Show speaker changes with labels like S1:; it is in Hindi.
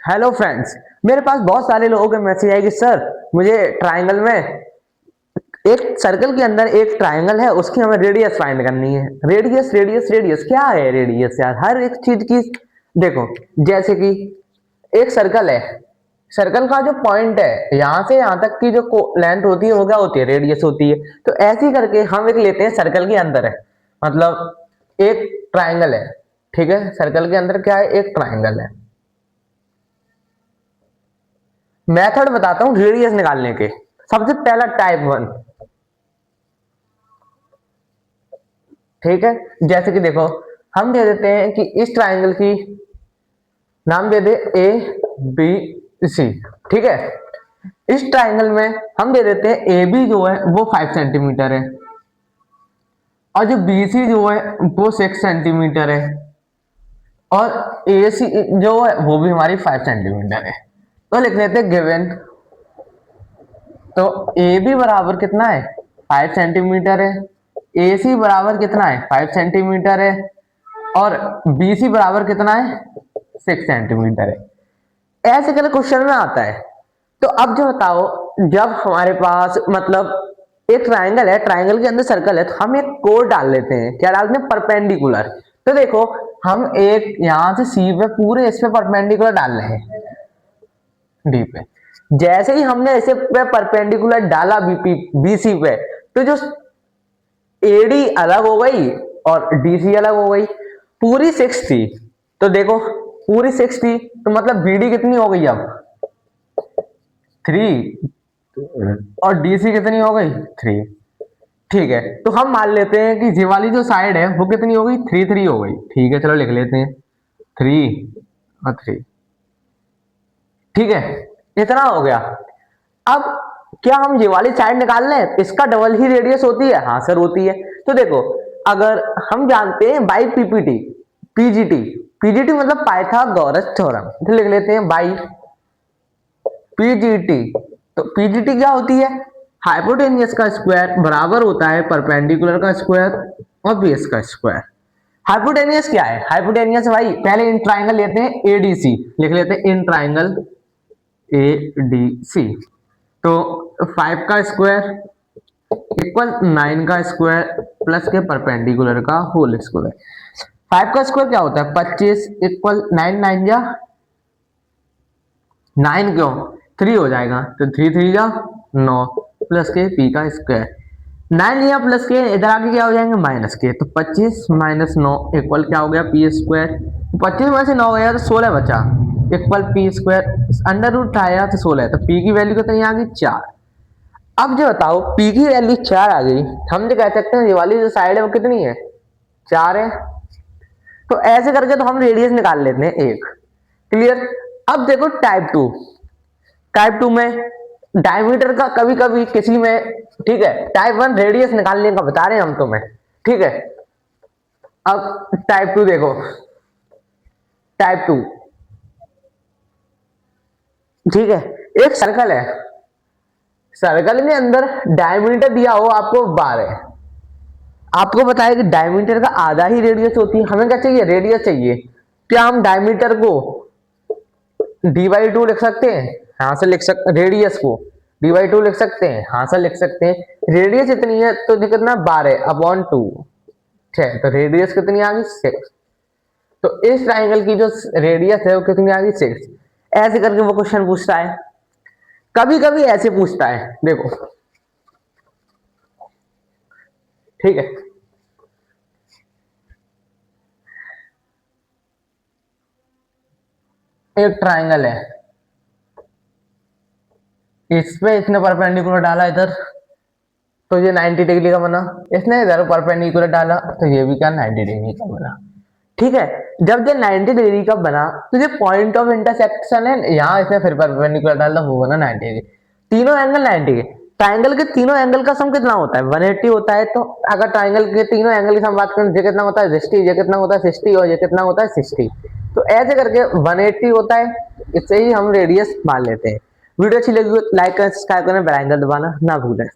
S1: हेलो फ्रेंड्स, मेरे पास बहुत सारे लोगों के मैसेज आए कि सर मुझे ट्रायंगल में एक सर्कल के अंदर एक ट्रायंगल है, उसकी हमें रेडियस फाइंड करनी है। रेडियस रेडियस रेडियस क्या है रेडियस यार? हर एक चीज की देखो, जैसे कि एक सर्कल है, सर्कल का जो पॉइंट है यहां से यहां तक की जो लेंथ होती है वो क्या होती है? रेडियस होती है। तो ऐसे ही करके हम एक लेते हैं, सर्कल के अंदर है, मतलब एक ट्रायंगल है, ठीक है। सर्कल के अंदर क्या है? एक ट्रायंगल है। मेथड बताता हूं रेडियस निकालने के। सबसे पहला टाइप वन, ठीक है। जैसे कि देखो, हम दे देते हैं कि इस ट्राइंगल की नाम दे दे ए बी सी, ठीक है। इस ट्राइंगल में हम दे देते हैं ए बी जो है वो 5 सेंटीमीटर है, और जो बी सी जो है वो 6 सेंटीमीटर है, और ए सी जो है वो भी हमारी 5 सेंटीमीटर है। तो लिख लेते हैं गिवन। तो ए बी बराबर कितना है? 5 सेंटीमीटर है। ए सी बराबर कितना है? 5 सेंटीमीटर है। और बी सी बराबर कितना है? 6 सेंटीमीटर है। ऐसे करके क्वेश्चन में आता है। तो अब जो बताओ, जब हमारे पास मतलब एक ट्राइंगल है, ट्राइंगल के अंदर सर्कल है, तो हम एक कोड डाल लेते हैं। क्या डालते हैं? परपेंडिकुलर। तो देखो, हम एक यहां से सी पे पूरे इस पे परपेंडिकुलर डाल रहे हैं, डी पे। जैसे ही हमने इसे पे परपेंडिकुलर डाला बीपी बीसी पे, तो जो एडी अलग हो गई और डीसी अलग हो गई। पूरी 6 थी, तो देखो पूरी 6 थी, तो मतलब बीडी कितनी हो गई? अब 3, और डीसी कितनी हो गई? 3, ठीक है। तो हम मान लेते हैं कि ये वाली जो साइड है वो कितनी हो गई? 3 3 हो गई, ठीक है। चलो लिख लेते हैं 3 और 3, ठीक है। इतना हो गया। अब क्या हम ये वाली साइड निकाल लें? इसका डबल ही रेडियस होती है? हाँ सर होती है। तो देखो, अगर हम जानते हैं बाई पीपीटी पीजीटी, पीजीटी मतलब पाइथागोरस थ्योरम, तो लिख लेते हैं बाई पीजीटी। तो पीजीटी क्या होती है? हाइपोटेनियस का स्क्वायर बराबर होता है परपेंडिकुलर का स्क्वायर और बेस का स्क्वायर। हाइपोटेनियस क्या है? हाइपोटेनियस भाई पहले इन ट्राइंगल लेते हैं एडीसी, लिख लेते हैं इन ट्राइंगल एडीसी। तो 5 का स्क्वायर इक्वल 9 का स्क्वायर प्लस के परपेंडिकुलर का होल स्क्वायर। 5 का स्क्वायर क्या होता है? 25 इक्वल 9 9 जा 9, क्यों 3 हो जाएगा, तो 3 3 जा 9 प्लस के पी का स्क्वायर। 9 लिया प्लस के, इधर आगे क्या हो जाएंगे? माइनस के। तो 25 माइनस 9 इक्वल क्या हो गया? P square. 25 में से 9 गया तो 16 बचा, equal P square. Under root आया तो 16 है, तो पी की वैल्यू कितनी आ गई? 4। अब जो बताओ, पी की वैल्यू 4 आ गई, हम जो कह सकते हैं ये वाली जो साइड है वो कितनी है? 4 है। तो ऐसे करके तो हम रेडियस निकाल लेते हैं एक। क्लियर? अब देखो टाइप 2। टाइप 2 में डायमीटर का कभी कभी किसी में, ठीक है। टाइप 1 रेडियस निकालने का बता रहे हैं हम तुम्हें, ठीक है। अब टाइप 2 देखो, टाइप 2, ठीक है। एक सर्कल है, सर्कल के अंदर डायमीटर दिया हो आपको 12, आपको बताया कि डायमीटर का आधा ही रेडियस होती है। हमें क्या चाहिए? रेडियस चाहिए। क्या हम डायमीटर को d/2 लिख सकते हैं? हाँ सर लिख सकते। रेडियस को d/2 लिख सकते हैं? हाँ सर लिख सकते हैं। रेडियस इतनी है तो कितना? 12/2, ठीक है। तो रेडियस कितनी आ गई? 6। तो इस ट्राइंगल की जो रेडियस है वो कितनी आ गई? 6। ऐसे करके वो क्वेश्चन पूछता है। कभी कभी ऐसे पूछता है, देखो, ठीक है। एक ट्राइंगल है, इस पे इसने परपेंडिकुलर डाला इधर, तो ये 90 डिग्री का बना। इसने इधर परपेंडिकुलर डाला तो ये भी क्या? 90 डिग्री का बना, ठीक है। जब ये 90 डिग्री का बना तो ये पॉइंट ऑफ इंटरसेक्शन है, यहाँ इसने फिर परपेंडिकुलर डाला, वो बना 90 डिग्री। तीनों एंगल 90 के। ट्राइंगल के तीनों एंगल का सम कितना होता है? 180 होता है। तो अगर ट्राइंगल के तीनों एंगल की सम बात करें, ये कितना होता है? 60, ये कितना होता है? 60, और ये कितना होता है? 60। तो ऐसे करके 180 होता है। इससे ही हम रेडियस मान लेते हैं। वीडियो अच्छी लगी हो लाइक करें, सब्सक्राइब करें, बेल आइकन दबाना ना भूलें।